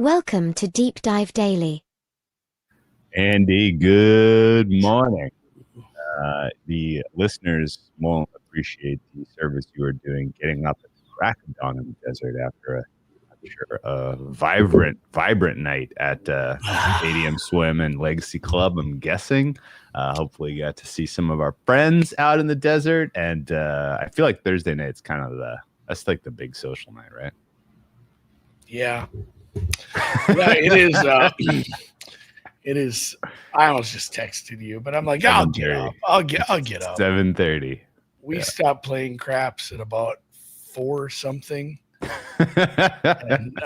Welcome to Deep Dive Daily. Andy, good morning. The listeners won't appreciate the service you are doing getting up at the crack of dawn in the desert after a vibrant night at Stadium Swim and Legacy Club, I'm guessing. Hopefully you got to see some of our friends out in the desert. And I feel like Thursday night's kind of that's like the big social night, right? Yeah, it is. It is. I almost just texted you, but I'm like, I'll get up. I'll get up. 7:30. We stopped playing craps at about 4 something. And,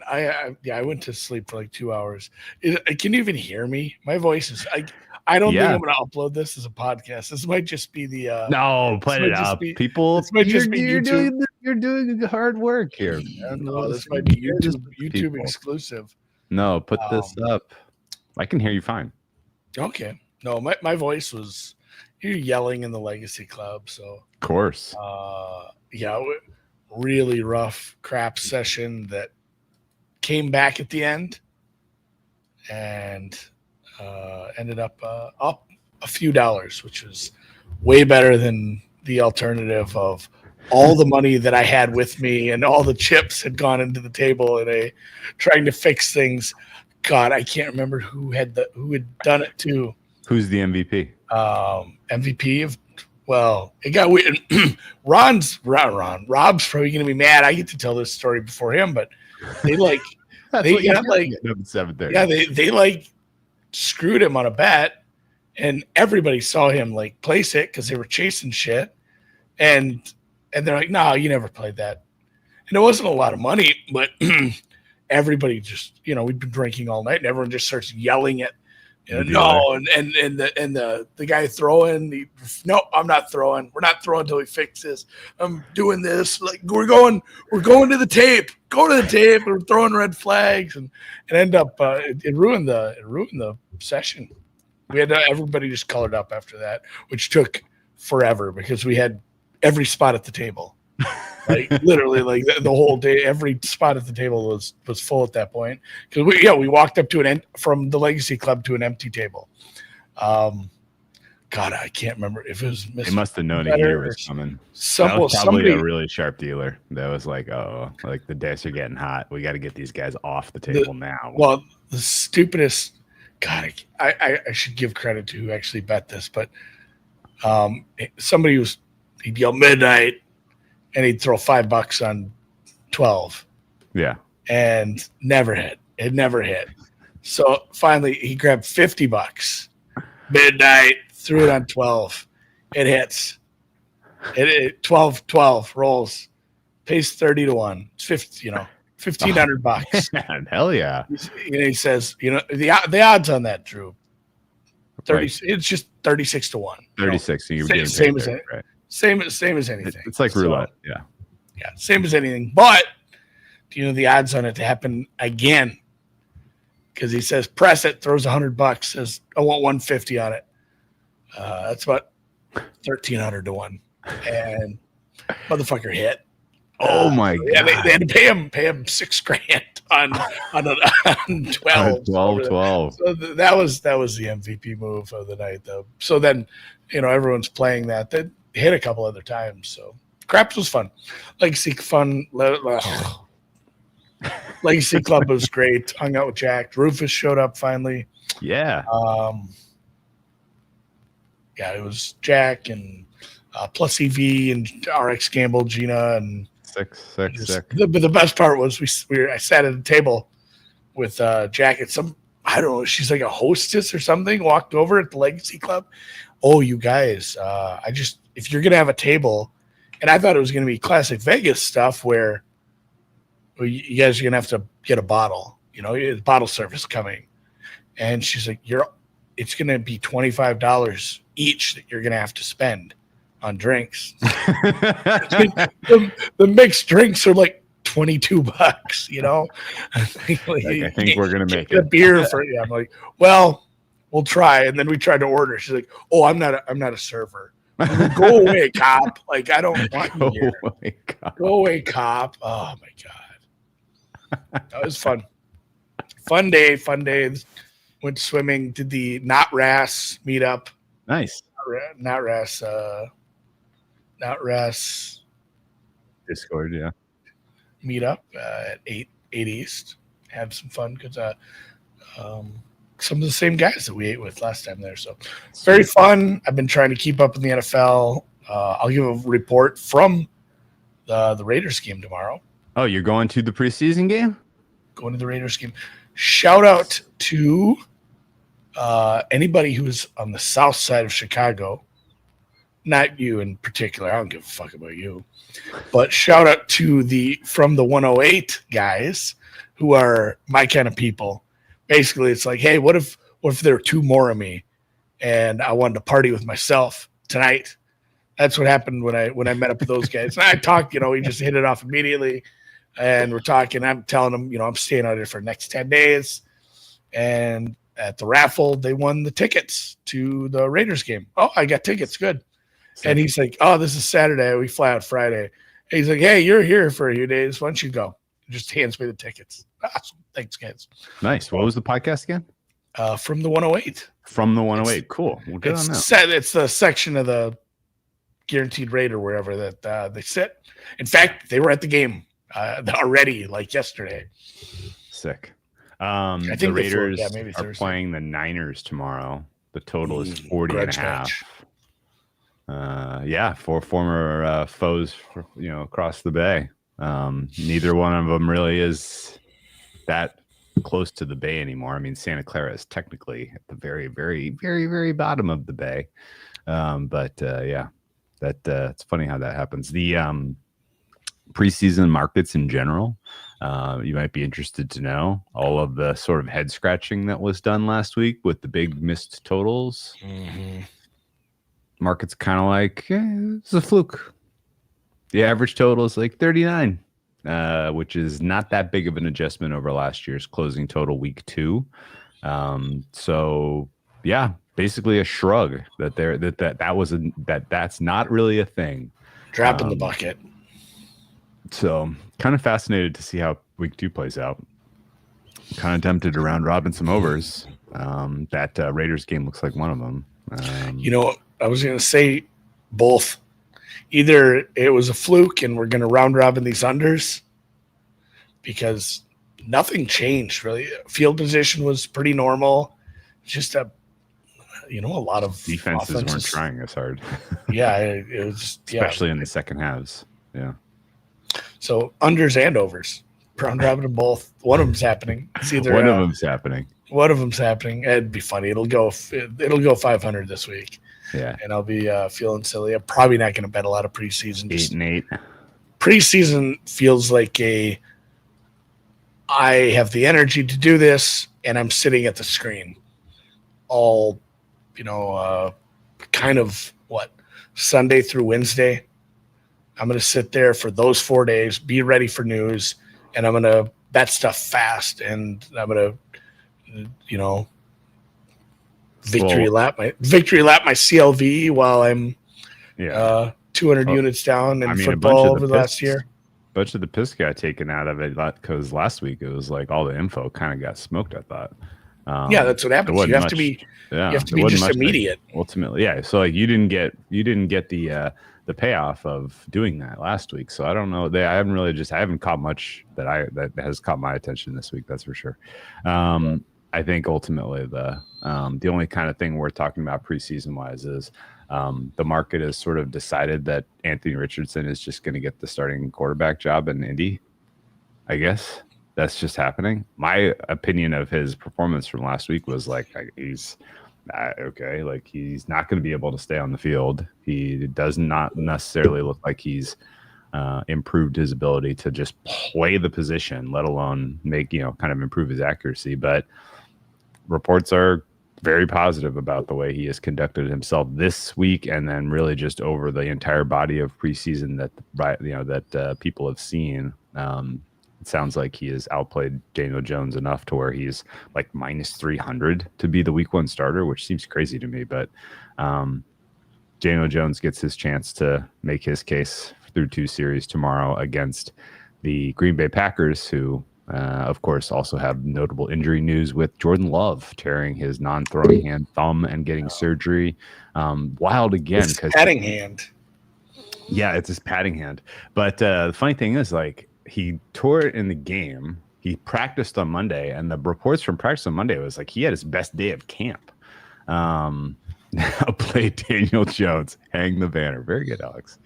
I went to sleep for like 2 hours. Can you even hear me? My voice is. I don't think I'm going to upload this as a podcast. This might just be the. No, put it up, people. This might just be YouTube. You're doing hard work here, man. No, this might be YouTube exclusive. No, put this up. I can hear you fine. Okay. No, my voice was you're yelling in the Legacy Club, so of course. Really rough crap session that came back at the end and ended up a few dollars, which was way better than the alternative of all the money that I had with me and all the chips had gone into the table and trying to fix things. God, I can't remember who had done it too. Who's the MVP? MVP of it got weird. Rob's probably gonna be mad. I get to tell this story before him, but they like they got like 7:30. Yeah, they like screwed him on a bet, and everybody saw him like place it because they were chasing shit, and they're like, "No, you never played that," and it wasn't a lot of money, but everybody just we'd been drinking all night, and everyone just starts yelling at. No, and the guy throwing, no, I'm not throwing. We're not throwing until he fixes. I'm doing this. Like we're going to the tape. Go to the tape. We're throwing red flags, and end up it ruined the session. We had everybody just colored up after that, which took forever because we had every spot at the table. Like literally, like the whole day, every spot at the table was full at that point because we walked up to from the Legacy Club to an empty table. God, I can't remember if it was. They must have known a year was coming. That was probably a really sharp dealer that was like, oh, like the dice are getting hot. We got to get these guys off the table now. Well, the stupidest. God, I should give credit to who actually bet this, but he'd yell midnight. And he'd throw $5 on 12. Yeah. And never hit. It never hit. So finally he grabbed $50. Midnight, threw it on 12. It hits. It 12 rolls. Pays 30 to 1. It's $1,500. Hell yeah. He says, the odds on that, Drew. 30 right. It's just 36 to 1. 36. So you're getting same as it. Right. Same as anything. It's like roulette. Yeah. Yeah. Same as anything. But do you know the odds on it to happen again? Because he says, press it, throws $100, says, I want 150 on it. That's about 1,300 to 1. And motherfucker hit. Oh my God. Yeah, they had to pay him $6,000 on 12. 12. So that was the MVP move of the night, though. So then, everyone's playing that. They hit a couple other times. So craps was fun. Legacy fun. Legacy Club was great. Hung out with Jack. Rufus showed up finally. Yeah. It was Jack and plus EV and RX Gamble, Gina and six. But the best part was I sat at a table with Jack at some, I don't know, she's like a hostess or something, walked over at the Legacy Club. Oh, you guys, if you're going to have a table, and I thought it was going to be classic Vegas stuff where you guys are going to have to get a bottle, bottle service coming. And she's like, it's going to be $25 each that you're going to have to spend on drinks. the mixed drinks are like $22, I think we're going to make a beer for you. I'm like, well, we'll try. And then we tried to order. She's like, oh, I'm not a server. Like, go away, cop. Like, I don't want you here. Go away, cop. Oh my God. That was fun. Fun day. Went swimming. Did the Not Ras meetup. Nice. Not Ras. Discord, yeah. Meetup at 8 East. Had some fun because some of the same guys that we ate with last time there. So very fun. I've been trying to keep up in the NFL. I'll give a report from the Raiders game tomorrow. Oh, you're going to the preseason game? Going to the Raiders game. Shout out to anybody who's on the south side of Chicago. Not you in particular. I don't give a fuck about you. But shout out to from the 108 guys who are my kind of people. Basically, it's like, hey, what if there were two more of me and I wanted to party with myself tonight? That's what happened when I met up with those guys. And I talked, we just hit it off immediately. And we're talking. I'm telling them, I'm staying out here for the next 10 days. And at the raffle, they won the tickets to the Raiders game. Oh, I got tickets. Good. And he's like, oh, this is Saturday. We fly out Friday. And he's like, hey, you're here for a few days. Why don't you go? He just hands me the tickets. Awesome. Thanks, guys. Nice. What was the podcast again? From the 108. From the 108. Cool. Well, good on that. It's the section of the Guaranteed Rate or wherever that they sit. In fact, they were at the game already, like yesterday. Sick. I think the Raiders are playing the Niners tomorrow. The total is 40 and a half. For former foes, across the bay. Neither one of them really is that close to the bay anymore. I mean, Santa Clara is technically at the very, very, very, very bottom of the bay. It's funny how that happens. The preseason markets in general, you might be interested to know all of the sort of head scratching that was done last week with the big missed totals. Mm-hmm. Market's kind of like, it's a fluke. The average total is like 39, which is not that big of an adjustment over last year's closing total week 2. Basically a shrug that that's not really a thing. Drop in the bucket. So kind of fascinated to see how week 2 plays out. Kind of tempted to round robin some overs. That Raiders game looks like one of them. I was going to say both. Either it was a fluke and we're going to round robin these unders because nothing changed really. Field position was pretty normal. Just a lot of defenses weren't trying as hard. Yeah, it was especially in the second halves. Yeah. So unders and overs, round robin them both. One of them's happening. It's either one of them's happening. One of them's happening. It'd be funny. It'll go 500 this week. Yeah, and I'll be feeling silly. I'm probably not going to bet a lot of preseason. 8-8. Preseason feels like I have the energy to do this, and I'm sitting at the screen all, kind of Sunday through Wednesday. I'm going to sit there for those 4 days, be ready for news, and I'm going to bet stuff fast, and I'm going to, victory lap my CLV while I'm 200 units down in football over the last year. A bunch of the piss got taken out of it because last week it was like all the info kind of got smoked, I thought. That's what happens. You have to be just immediate. Ultimately, yeah. So like you didn't get the payoff of doing that last week. So I don't know. I haven't caught much that has caught my attention this week. That's for sure. I think ultimately the only kind of thing we're talking about preseason wise is the market has sort of decided that Anthony Richardson is just going to get the starting quarterback job in Indy. I guess that's just happening. My opinion of his performance from last week was like he's okay. Like he's not going to be able to stay on the field. He does not necessarily look like he's improved his ability to just play the position, let alone make kind of improve his accuracy. But reports are very positive about the way he has conducted himself this week, and then really just over the entire body of preseason that people have seen. It sounds like he has outplayed Daniel Jones enough to where he's like minus 300 to be the week 1 starter, which seems crazy to me. But Daniel Jones gets his chance to make his case through 2 series tomorrow against the Green Bay Packers, who Of course, also have notable injury news with Jordan Love tearing his non-throwing hand thumb and getting surgery. Wild again because patting hand. Yeah, it's his patting hand. But the funny thing is, like, he tore it in the game. He practiced on Monday, and the reports from practice on Monday was like he had his best day of camp. Now play Daniel Jones, hang the banner. Very good, Alex.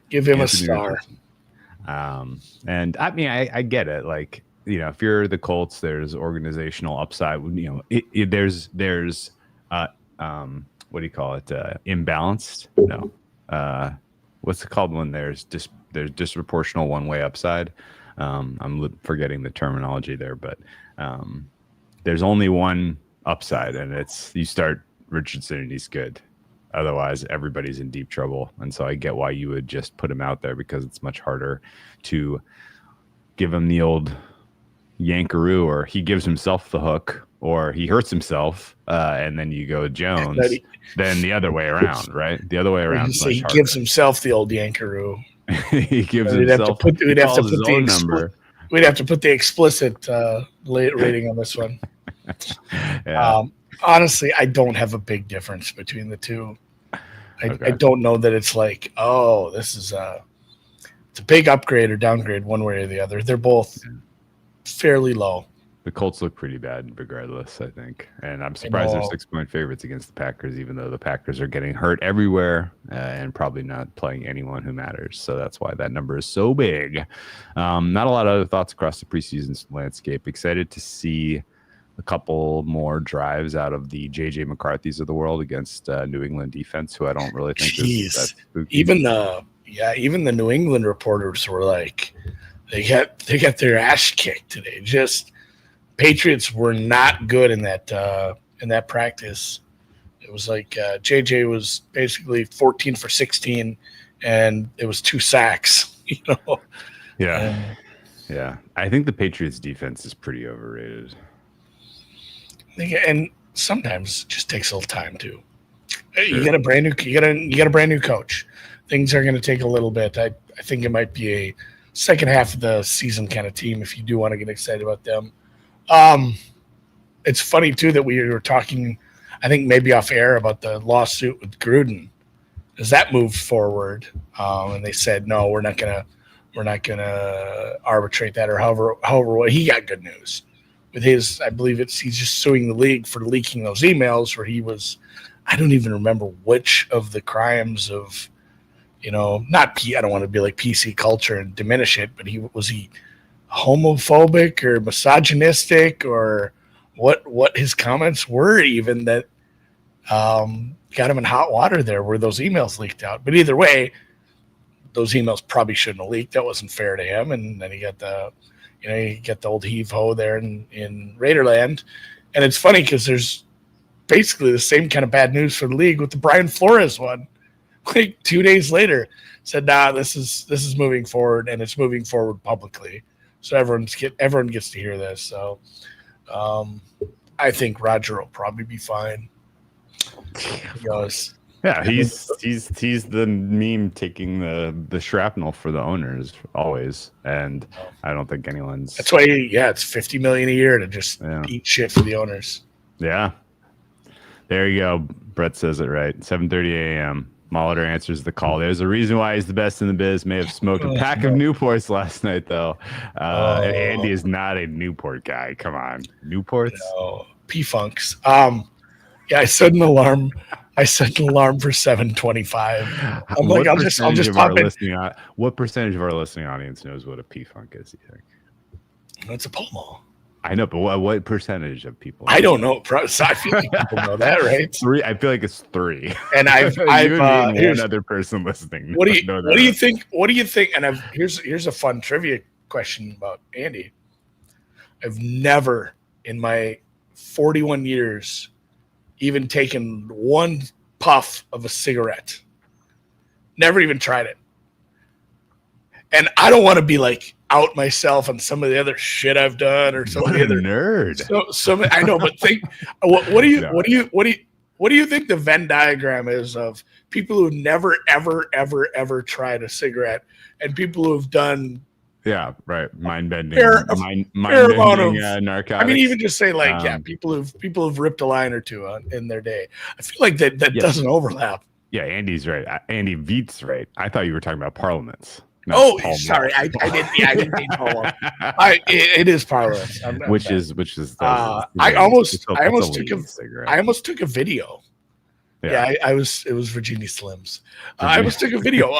Give him Anthony a star. And I mean, I get it. Like, if you're the Colts, there's organizational upside. There's what do you call it? Imbalanced? No. What's it called when there's disproportional one-way upside? I'm forgetting the terminology there, but there's only one upside, and it's you start Richardson and he's good. Otherwise, everybody's in deep trouble. And so I get why you would just put him out there, because it's much harder to give him the old yankaroo, or he gives himself the hook, or he hurts himself, and then you go Jones. Then the other way around, right? The other way around. So he gives himself the old yankaroo. He gives himself. We'd have to put the number. We'd have to put the explicit rating on this one. Yeah. Honestly, I don't have a big difference between the two. I don't know that it's like, oh, this is it's a big upgrade or downgrade one way or the other. They're both fairly low. The Colts look pretty bad regardless, I think. And I'm surprised they're 6-point favorites against the Packers, even though the Packers are getting hurt everywhere and probably not playing anyone who matters. So that's why that number is so big. Not a lot of other thoughts across the preseason landscape. Excited to see a couple more drives out of the J.J. McCarthy's of the world against New England defense, who I don't really think is that spooky. Even the New England reporters were like, they got their ass kicked today. Just Patriots were not good in that practice. It was like J.J. was basically 14 for 16, and it was 2 sacks. Yeah. I think the Patriots defense is pretty overrated. And sometimes it just takes a little time too. Sure. You got a brand new coach. Things are going to take a little bit. I think it might be a second half of the season kind of team if you do want to get excited about them. It's funny too that we were talking, I think maybe off air, about the lawsuit with Gruden. As that moved forward, and they said no, we're not gonna arbitrate that, or however. He got good news with his. I believe he's just suing the league for leaking those emails where he was. I don't even remember which of the crimes of, I don't want to be like PC culture and diminish it, but was he homophobic or misogynistic, or what his comments were even that got him in hot water there where those emails leaked out. But either way, those emails probably shouldn't have leaked. That wasn't fair to him. And then he got the old heave-ho there in Raiderland. And it's funny because there's basically the same kind of bad news for the league with the Brian Flores one. Like 2 days later, said, nah, this is moving forward, and it's moving forward publicly. So everyone gets to hear this. So I think Roger will probably be fine. He goes, yeah, he's the meme taking the shrapnel for the owners always, and I don't think anyone's. That's why, it's $50 million a year to just eat shit for the owners. Yeah, there you go. Brett says it right. 7:30 a.m. Molitor answers the call. There's a reason why he's the best in the biz. May have smoked a pack of Newports last night, though. And Andy is not a Newport guy. Come on, Newports. No, P-Funks. I set an alarm. I set an alarm for 7:25. I'm like, I'll just pop in. What percentage of our listening audience knows what a P-Funk is? You think? It's a Pall Mall. I know, but what percentage of people? I don't know. So I feel like people know that, right? 3. I feel like it's 3. And I've one other person listening. What do you think? What do you think? And here's a fun trivia question about Andy. I've never in my 41 years even taken one puff of a cigarette. Never even tried it. And I don't want to be like out myself on some of the other shit I've done or some of the other nerd. So I know, but think what do you think the Venn diagram is of people who've never ever tried a cigarette and people who've done Yeah, right. Mind-bending, Fair amount of narcotics. I mean, even just say like, people who've ripped a line or two in their day. I feel like that doesn't overlap. Yeah, Andy's right. Andy Veet's right. I thought you were talking about parliaments. Sorry, I didn't. Yeah, I didn't mean Paul. It is parliaments. Which is I almost took a video. Yeah, it was Virginia Slims. I almost took a video.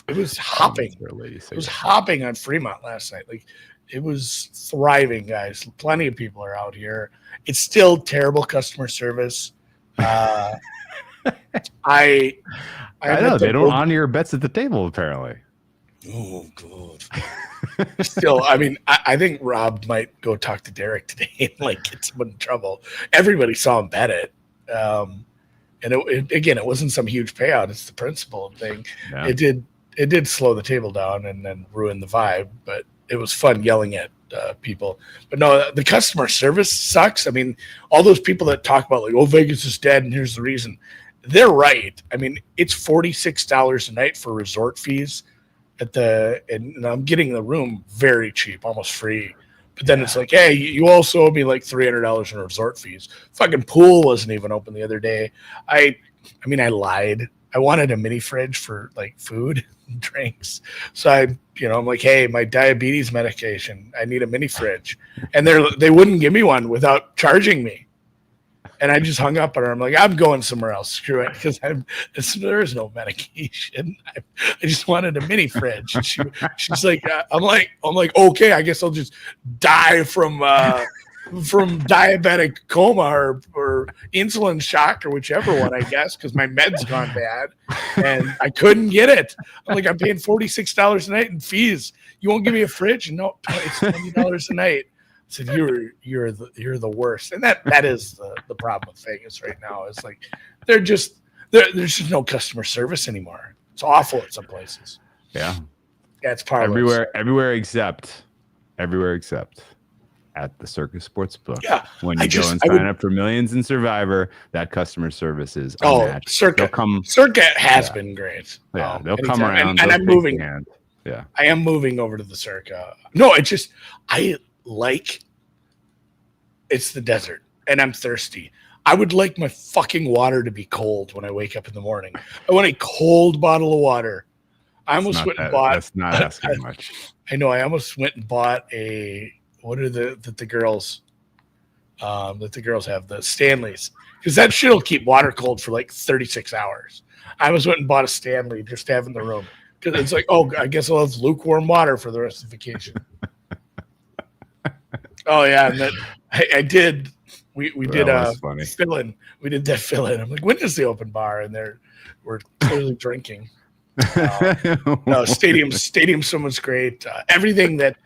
It was hopping. It was hopping on Fremont last night. Like, it was thriving, guys. Plenty of people are out here. It's still terrible customer service. I know they don't honor your bets at the table, apparently. Oh, God. Still, I mean, I think Rob might go talk to Derek today and like get someone in trouble. Everybody saw him bet it. And it wasn't some huge payout. It's the principle thing. Yeah. It did slow the table down and then ruin the vibe, but it was fun yelling at people. But no, the customer service sucks. I mean, all those people that talk about like, oh, Vegas is dead and here's the reason. They're right. I mean, it's $46 a night for resort fees and I'm getting the room very cheap, almost free. But then it's like, hey, you also owe me like $300 in resort fees. Fucking pool wasn't even open the other day. I mean, I lied. I wanted a mini fridge for like food and drinks. So I'm like, hey, my diabetes medication, I need a mini fridge. And they wouldn't give me one without charging me. And I just hung up on her. I'm like, I'm going somewhere else. Screw it. Because there is no medication. I just wanted a mini fridge. And she's like, I'm like, okay, I guess I'll just die from diabetic coma or insulin shock or whichever one, I guess, because my med's gone bad and I couldn't get it. I'm like, I'm paying $46 a night in fees. You won't give me a fridge? No, it's $20 a night. I said, you're the worst. And that is the problem with Vegas right now. It's like there's just no customer service anymore. It's awful at some places. Yeah. Yeah, it's parlous. Everywhere except at the Circus Sportsbook. Yeah. When you go and sign up for Millions in Survivor, that customer service is unmatched. Circa has been great. Yeah, they'll come around. And I'm moving. Yeah. I am moving over to the Circa. No, it's the desert and I'm thirsty. I would like my fucking water to be cold when I wake up in the morning. I want a cold bottle of water. I almost went and bought. That's not asking much. I know. I almost went and bought what are the girls have, the Stanleys, because that shit will keep water cold for like 36 hours. I almost went and bought a Stanley just to have in the room because it's like, oh, I guess I'll have lukewarm water for the rest of the vacation. Oh yeah, and then I did. We did fill-in. We did that fill-in. I'm like, when is the open bar? And we're clearly drinking. No, stadium someone's great. Everything that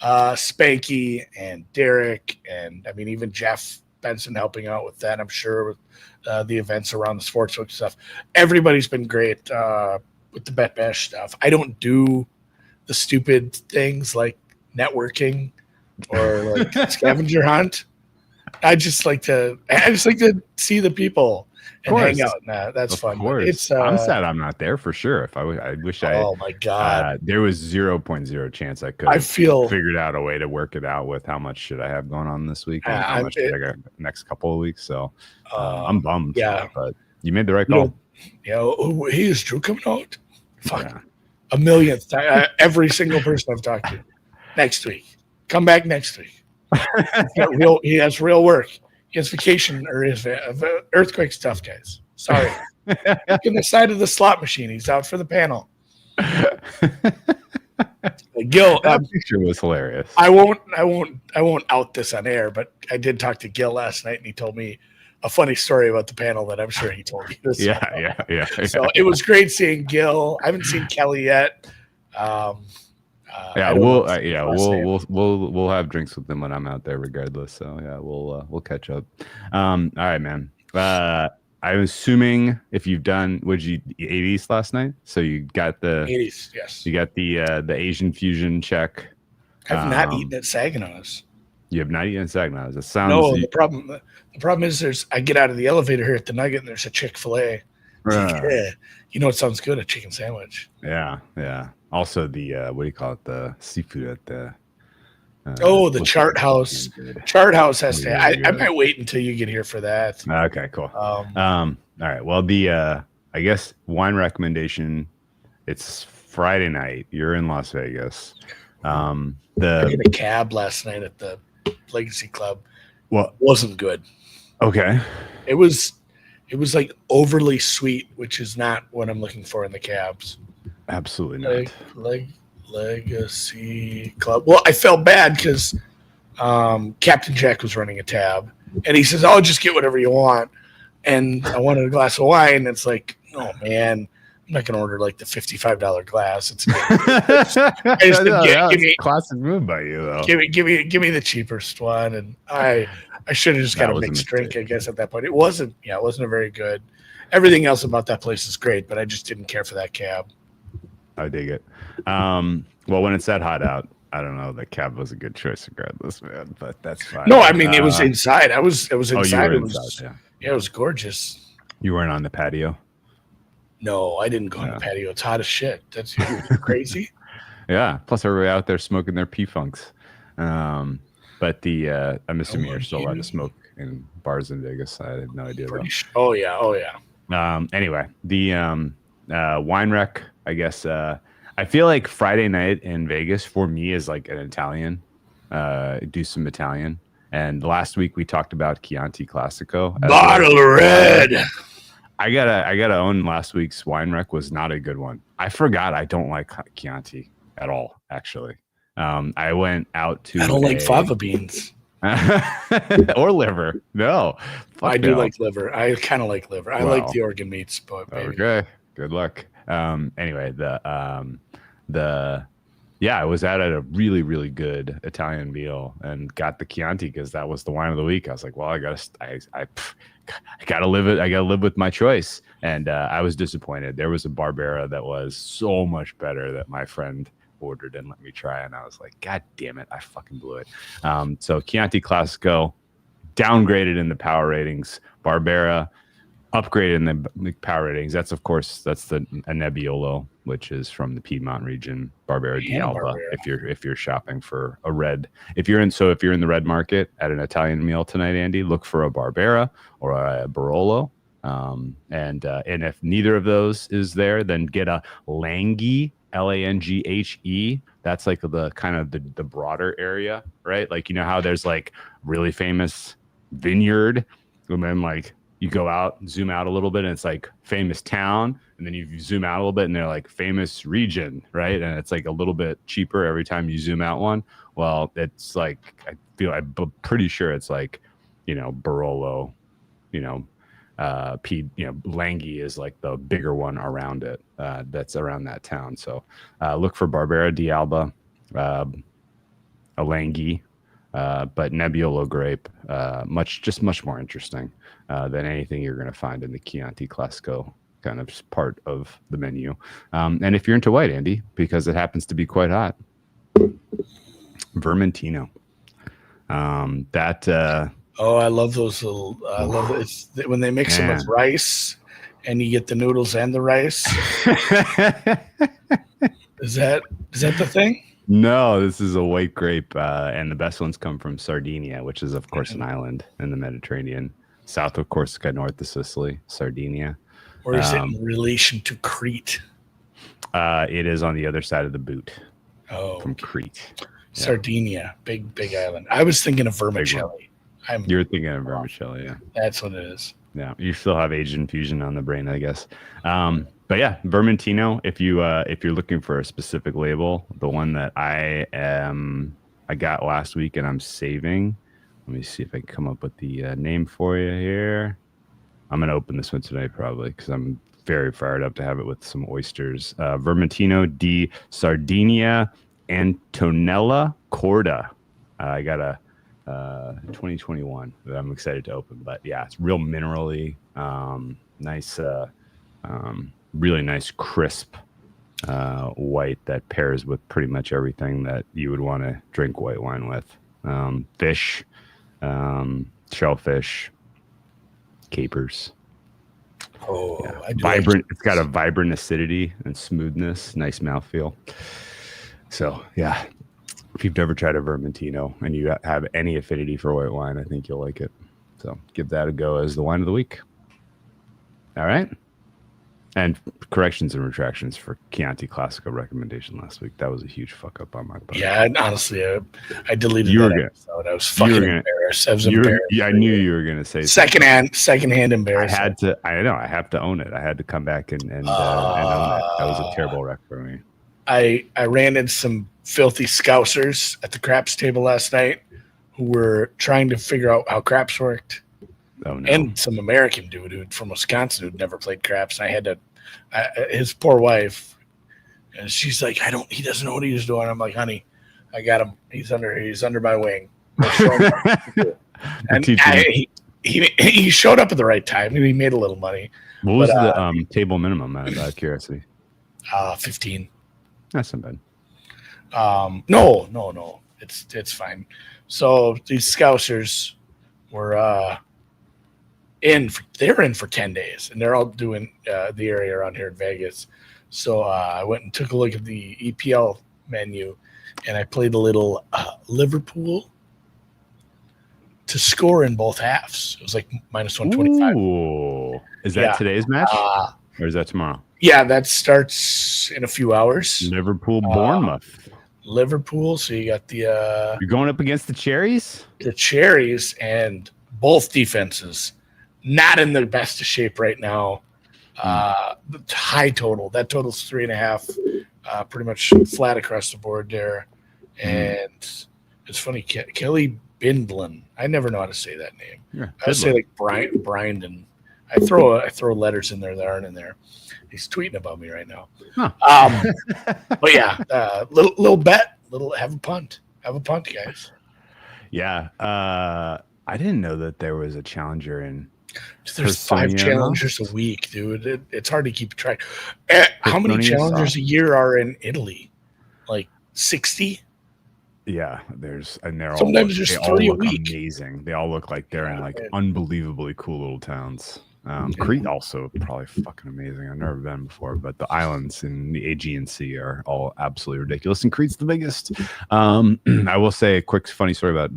Spanky and Derek and I mean even Jeff Benson helping out with that. I'm sure with the events around the sportsbook stuff. Everybody's been great with the Bet Bash stuff. I don't do the stupid things like networking or like scavenger hunt. I just like to see the people and hang out. That's fun. It's I'm sad I'm not there for sure. If I wish I. Oh my god! There was 0.0 chance I could. I figured out a way to work it out with how much shit I have going on this week and how much shit I got next couple of weeks. So I'm bummed. Yeah, but you made the right call. Hey, is Drew coming out? Fuck, a millionth time. Every single person I've talked to. Next week. Come back next week. He has real work. He has vacation or his earthquake stuff, guys. Sorry. Look in the side of the slot machine. He's out for the panel. Gil, that picture was hilarious. I won't out this on air, but I did talk to Gil last night, and he told me a funny story about the panel that I'm sure he told you. Yeah. So it was great seeing Gil. I haven't seen Kelly yet. We'll have drinks with them when I'm out there, regardless. So yeah, we'll catch up. All right, man. I'm assuming if you've done, would you 80s last night? So you got the 80s, yes. You got the Asian fusion check. I've not eaten at Saginaw's. You have not eaten at Saginaw's. It sounds. No, the problem is I get out of the elevator here at the Nugget and there's a Chick-fil-A. Yeah. You know what sounds good? A chicken sandwich. Yeah. Also, the what do you call it? The seafood at the The Chart House. Chart House has to. I might wait until you get here for that. Okay, cool. Um, All right. Well, the I guess wine recommendation. It's Friday night. You're in Las Vegas. I did a cab last night at the Legacy Club. Well, wasn't good. Okay. It was like overly sweet, which is not what I'm looking for in the cabs. Absolutely not. Legacy Club. Well, I felt bad because Captain Jack was running a tab, and he says, "I'll just get whatever you want." And I wanted a glass of wine. And it's like, oh man, I'm not going to order like the $55 glass. It's classic move by you, though. Give me the cheapest one, and I should have just got a mixed drink, I guess, at that point. It wasn't a very good. Everything else about that place is great, but I just didn't care for that cab. I dig it. Well, when it's that hot out, I don't know. The cab was a good choice regardless, man. But that's fine. No, I mean it was inside. I was inside. Oh, you were inside, yeah, it was gorgeous. You weren't on the patio? No, I didn't go on the patio. It's hot as shit. That's crazy. Yeah. Plus, everybody out there smoking their P-Funks. But I'm assuming you're still allowed to smoke in bars in Vegas. I had no idea. Oh yeah. Anyway, the wine rec, I guess. I feel like Friday night in Vegas for me is like an Italian. Do some Italian. And last week we talked about Chianti Classico. Bottle of red. I gotta own last week's wine rec was not a good one. I forgot I don't like Chianti at all, actually. I went out to. I don't like fava beans. Or liver. No. I do like liver. I kind of like liver. I like the organ meats, but maybe. Okay. Good luck. Anyway, I was at a really, really good Italian meal and got the Chianti because that was the wine of the week. I was like, well, I gotta live it. I gotta live with my choice. And I was disappointed. There was a Barbera that was so much better that my friend ordered and let me try. And I was like, God damn it, I fucking blew it. So Chianti Classico downgraded in the power ratings. Barbera upgraded in the power ratings. That's the Nebbiolo, which is from the Piedmont region. Barbera d'Alba. If you're shopping for a red, if you're in the red market at an Italian meal tonight, Andy, look for a Barbera or a Barolo. And if neither of those is there, then get a Langhe, Langhe. That's like the kind of the broader area, right? Like, you know how there's like really famous vineyard, and then like you go out, zoom out a little bit, and it's like famous town, and then you zoom out a little bit, and they're like famous region, right? And it's like a little bit cheaper every time you zoom out one. Well, it's like I'm pretty sure it's like, Barolo, Langhe is like the bigger one around it. That's around that town. So look for Barbera d'Alba, a Langhe. But Nebbiolo grape, much more interesting than anything you're going to find in the Chianti Classico kind of part of the menu. And if you're into white, Andy, because it happens to be quite hot, Vermentino. I love those little. I love it when they mix them with rice, and you get the noodles and the rice. Is that the thing? No, this is a white grape, and the best ones come from Sardinia, which is, of course, an island in the Mediterranean, south of Corsica, north of Sicily, Sardinia. Or is it in relation to Crete? It is on the other side of the boot. From Crete. Sardinia, big island. I was thinking of vermicelli. You're thinking of vermicelli, yeah. That's what it is. Yeah, you still have Asian fusion on the brain, I guess. But yeah, Vermentino. If you're looking for a specific label, the one that I got last week and I'm saving. Let me see if I can come up with the name for you here. I'm gonna open this one tonight probably because I'm very fired up to have it with some oysters. Vermentino di Sardinia Antonella Corda. I got a 2021 that I'm excited to open. But yeah, it's real minerally, nice. Really nice, crisp white that pairs with pretty much everything that you would want to drink white wine with. Fish, shellfish, capers. Oh, Yeah, I do vibrant. like It's got a vibrant acidity and smoothness, nice mouthfeel. So yeah, if you've never tried a Vermentino and you have any affinity for white wine, I think you'll like it. So give that a go as the wine of the week. All right. And corrections and retractions for Chianti Classico recommendation last week. That was a huge fuck up on my part. Yeah, and honestly, I deleted You were that gonna- episode. I was fucking embarrassed. I was embarrassed. Yeah, I knew you were going to say secondhand I embarrassed. had to. I know. I have to own it. I had to come back and own it. That was a terrible wreck for me. I ran into some filthy scousers at the craps table last night who were trying to figure out how craps worked. Oh no! And some American dude from Wisconsin who'd never played craps. And I had to, his poor wife, and she's like, he doesn't know what he's doing. I'm like, honey, I got him. He's under my wing. And he showed up at the right time and he made a little money. What was the table minimum out of curiosity? 15. That's not bad. No. It's fine. So these Scousers were they're in for 10 days and they're all doing the area around here in Vegas. So I went and took a look at the EPL menu and I played a little Liverpool to score in both halves. It was like minus 125. Ooh. Is that today's match or is that tomorrow? Yeah, that starts in a few hours. Liverpool, Bournemouth. Liverpool. So you got You're going up against the Cherries? the Cherries, and both defenses not in the best of shape right now. The high total. That total's 3.5. Pretty much flat across the board there. And it's funny, Kelly Bindlin. I never know how to say that name. Yeah, I would say like Brian. I throw letters in there that aren't in there. He's tweeting about me right now. Huh. But yeah, little bet, have a punt, guys. Yeah. I didn't know that there was a challenger in. There's 5 challengers a week, dude. It's hard to keep track. How many challengers a year are in Italy? Like 60? Yeah, they're sometimes there's 3 a week. Amazing. They all look like they're in like unbelievably cool little towns. Crete also probably fucking amazing. I've never been before, but the islands in the Aegean Sea are all absolutely ridiculous, and Crete's the biggest. I will say a quick funny story about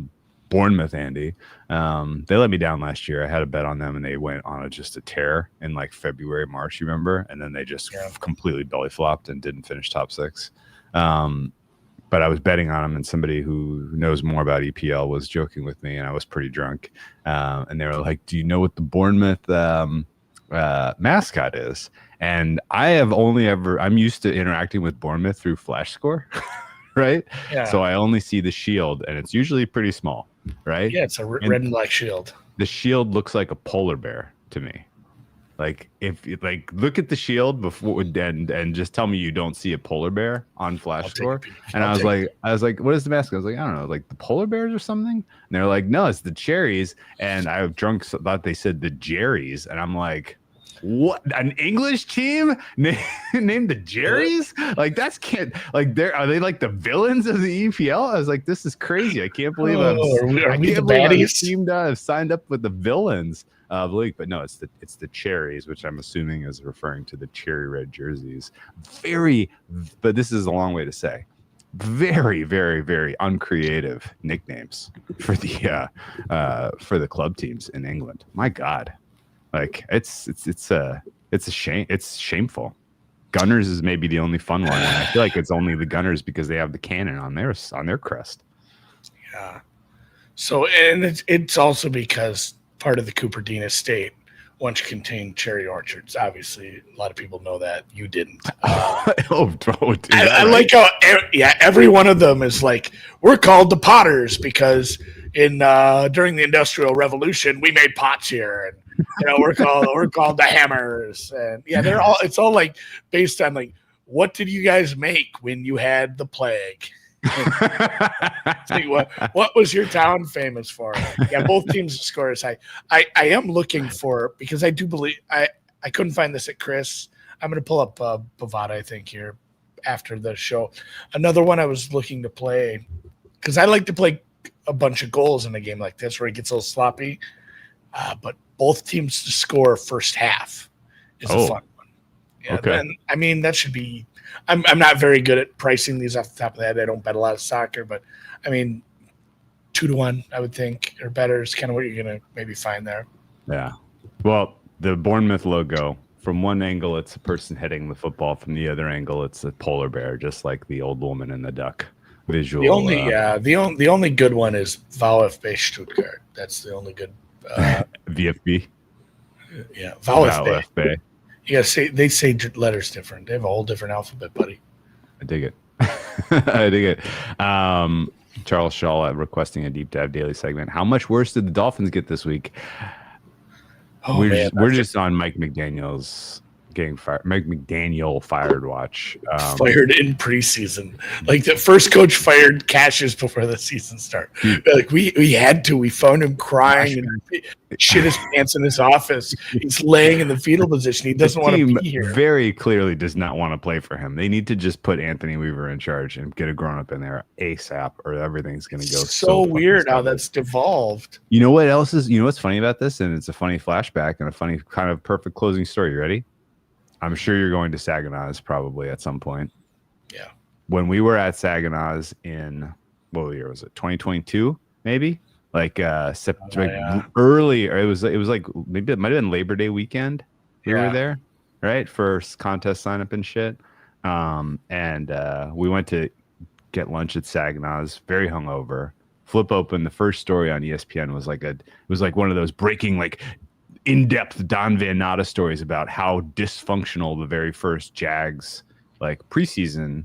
Bournemouth, Andy. They let me down last year. I had a bet on them, and they went on just a tear in like February, March, you remember? And then they just completely belly flopped and didn't finish top 6. But I was betting on them, and somebody who knows more about EPL was joking with me, and I was pretty drunk. And they were like, "Do you know what the Bournemouth mascot is?" And I'm used to interacting with Bournemouth through Flash Score, right? Yeah. So I only see the shield, and it's usually pretty small, right? Yeah, it's a red and black shield. The shield looks like a polar bear to me. Like if you look at the shield before and just tell me you don't see a polar bear on Flash Score. And I was like, what is the mascot? I was like, I don't know, like the polar bears or something. And they're like, no, it's the Cherries. And I thought they said the Jerrys. And I'm like, what? An English team named the Jerrys? Like are they like the villains of the EPL? I was like, this is crazy. I can't believe I've signed up with the villains of the league. But no, it's the Cherries, which I'm assuming is referring to the cherry red jerseys. But this is a long way to say very, very, very uncreative nicknames for the club teams in England. My God. Like it's a shame. It's shameful. Gunners is maybe the only fun one. And I feel like it's only the Gunners because they have the cannon on their crest. Yeah. So, and it's also because part of the Cooperdine estate once contained cherry orchards. Obviously, a lot of people know that. You didn't. Dude, I like how every one of them is like, we're called the Potters because during the Industrial Revolution we made pots here, and we're called the Hammers, and it's all like based on like, what did you guys make when you had the plague? What was your town famous for? Yeah, both teams score as high. I am looking for, because I do believe I couldn't find this at Chris. I'm going to pull up Bovada, I think, here after the show. Another one I was looking to play, because I like to play a bunch of goals in a game like this where it gets a little sloppy. But both teams to score first half. is a fun one. Yeah, okay. then I mean that should be. I'm not very good at pricing these off the top of the head. I don't bet a lot of soccer, but I mean 2-1, I would think, or better is kind of what you're gonna maybe find there. Yeah. Well, the Bournemouth logo. From one angle, it's a person hitting the football. From the other angle, it's a polar bear, just like the old woman and the duck visual. The only good one is VfB Stuttgart. That's the only good. VfB. Yeah, VfB. VfB. You gotta say they say letters different. They have a whole different alphabet, buddy. I dig it. I dig it. Charles Shaw requesting a deep dive daily segment. How much worse did the Dolphins get this week? Oh, we're just on Mike McDaniel's getting fired. Mike McDaniel fired watch. Fired in preseason. Like the first coach fired Cassius before the season started. Like we had to. We found him crying and shit his pants in his office. He's laying in the fetal position. He doesn't want to be here. Very clearly does not want to play for him. They need to just put Anthony Weaver in charge and get a grown up in there ASAP, or everything's going to go so weird how that's devolved. You know what else is? You know what's funny about this? And it's a funny flashback and a funny kind of perfect closing story. You ready? I'm sure you're going to Saginaw's probably at some point. Yeah. When we were at Saginaw's in, what year was it? 2022, maybe? Like early, or it was like maybe it might have been Labor Day weekend. We were there, right? For contest sign up and shit. And we went to get lunch at Saginaw's, very hungover. Flip open, the first story on ESPN was like one of those breaking like in-depth Don Van Natta stories about how dysfunctional the very first Jags like preseason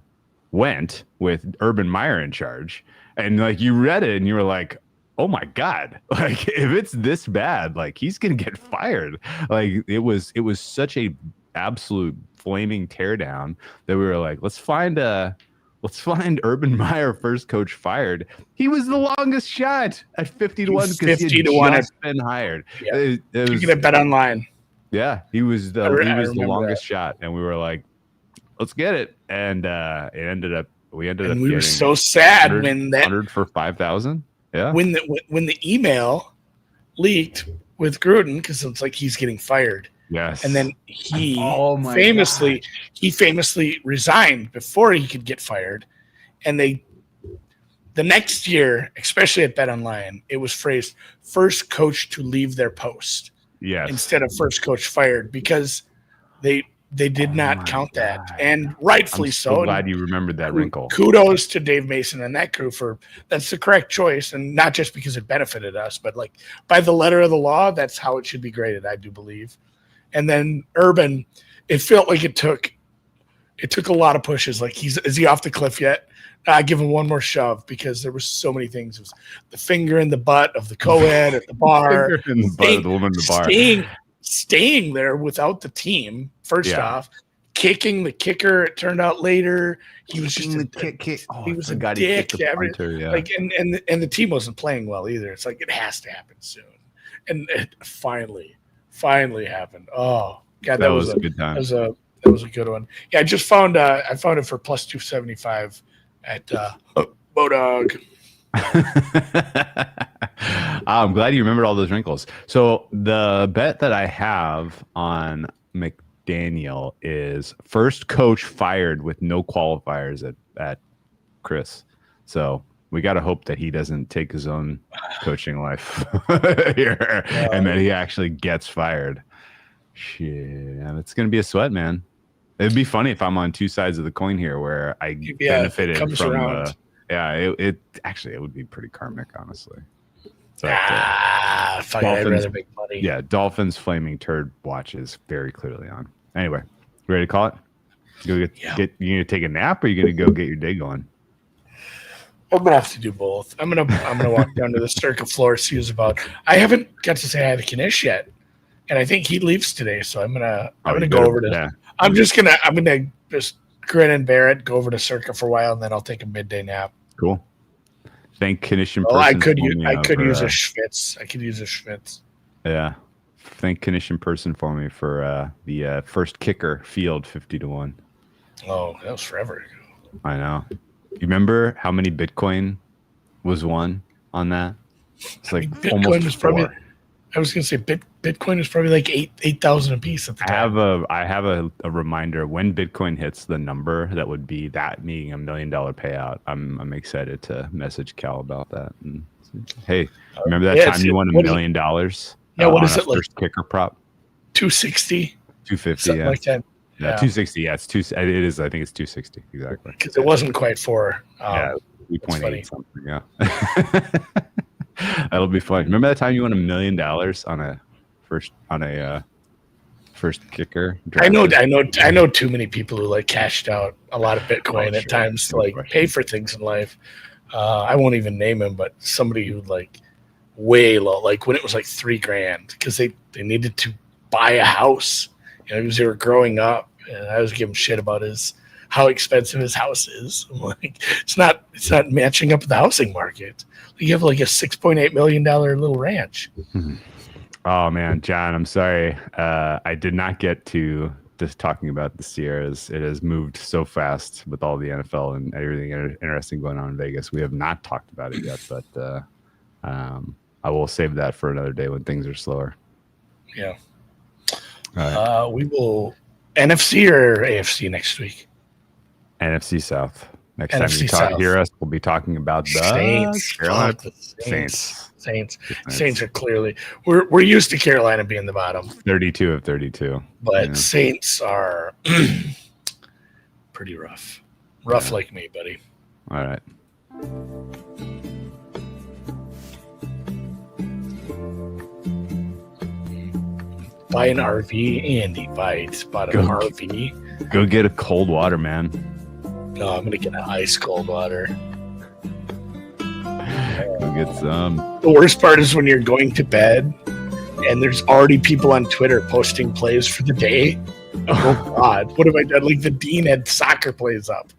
went with Urban Meyer in charge. And like you read it and you were like, oh my God, like if it's this bad, like he's gonna get fired. Like it was such a absolute flaming teardown that we were like, let's find Urban Meyer first coach fired. He was the longest shot at 50 to 1 because he had just been hired. Yeah. You can get bet online. Yeah, he was the longest shot, and we were like, let's get it. And we ended up. We were so sad when that 100 for 5,000. Yeah. When the email leaked with Gruden, because it's like he's getting fired. Yes. And then he famously resigned before he could get fired. And the next year, especially at Bet Online, it was phrased first coach to leave their post. Yes. Instead of first coach fired, because they did not count that. And rightfully I'm so. Glad you remembered that wrinkle. Kudos to Dave Mason and that crew that's the correct choice. And not just because it benefited us, but like by the letter of the law, that's how it should be graded, I do believe. And then Urban, it felt like it took a lot of pushes. Like is he off the cliff yet? Give him one more shove, because there were so many things. It was the finger in the butt of the co-ed at the bar, finger in the butt of the woman at the bar, staying there without the team. First off, kicking the kicker. It turned out later he was just he was a dick. Like and the team wasn't playing well either. It's like it has to happen soon, and it finally happened. Oh God, that was a good time. That was a good one. Yeah, I just found I found it for plus 275 at Bodog. I'm glad you remembered all those wrinkles. So the bet that I have on McDaniel is first coach fired with no qualifiers at Chris. So we got to hope that he doesn't take his own coaching life here and that he actually gets fired. Shit, it's going to be a sweat, man. It'd be funny if I'm on two sides of the coin here where I benefited from it would be pretty karmic, honestly. So, fuck, I'd rather make money. Yeah, Dolphins flaming turd watch is very clearly on. Anyway, ready to call it? You gonna take a nap, or you gonna go get your day going? I'm gonna have to do both. I'm gonna walk down to the Circa floor, see who's about. I haven't got to say hi to Kanish yet, and I think he leaves today, so I'm gonna go over to. Yeah. I'm gonna just grin and bear it. Go over to Circa for a while, and then I'll take a midday nap. Cool. Thank Kanish in person. I could use a Schwitz. I could use a Schwitz. Yeah. Thank Kanish in person for me for the first kicker field 50 to 1. Oh, that was forever ago. I know. You remember how many Bitcoin was won on that? It's like Bitcoin almost was probably. I was gonna say Bitcoin is probably like 8,000 a piece at the time. I have a reminder when Bitcoin hits the number that would be that being $1 million payout. I'm excited to message Cal about that. And hey, remember that time you won $1 million? Yeah, what is on it a like? First kicker prop. 260, 250, something yeah. like that. Yeah, 260. Yeah, it is. I think it's 260 exactly. Because it wasn't quite 4. Yeah, 3.8 something. Yeah, that'll be fun. Remember that time you won $1 million on a first kicker? I know too many people who like cashed out a lot of Bitcoin at times to like pay for things in life. I won't even name him, but somebody who like way low, like when it was like $3,000 because they needed to buy a house, because they were growing up, and I was giving shit about how expensive his house is. I'm like, it's not matching up with the housing market. You have like a $6.8 million little ranch. Oh man, John, I'm sorry. I did not get to just talking about the Sierras. It has moved so fast with all the NFL and everything interesting going on in Vegas. We have not talked about it yet, but I will save that for another day when things are slower. Yeah. Right. We will NFC or AFC next week. NFC South. Next NFC time you South. hear us, we'll be talking about the Saints. Carolina Saints. Saints. Saints are clearly we're used to Carolina being the bottom. 32 of 32. But Saints are pretty rough. Rough like me, buddy. All right. Buy an RV, Andy. Bought an RV. Go get a cold water, man. No, I'm gonna get an ice cold water. Go get some. The worst part is when you're going to bed and there's already people on Twitter posting plays for the day. Oh God, what have I done? Like the Dean had soccer plays up.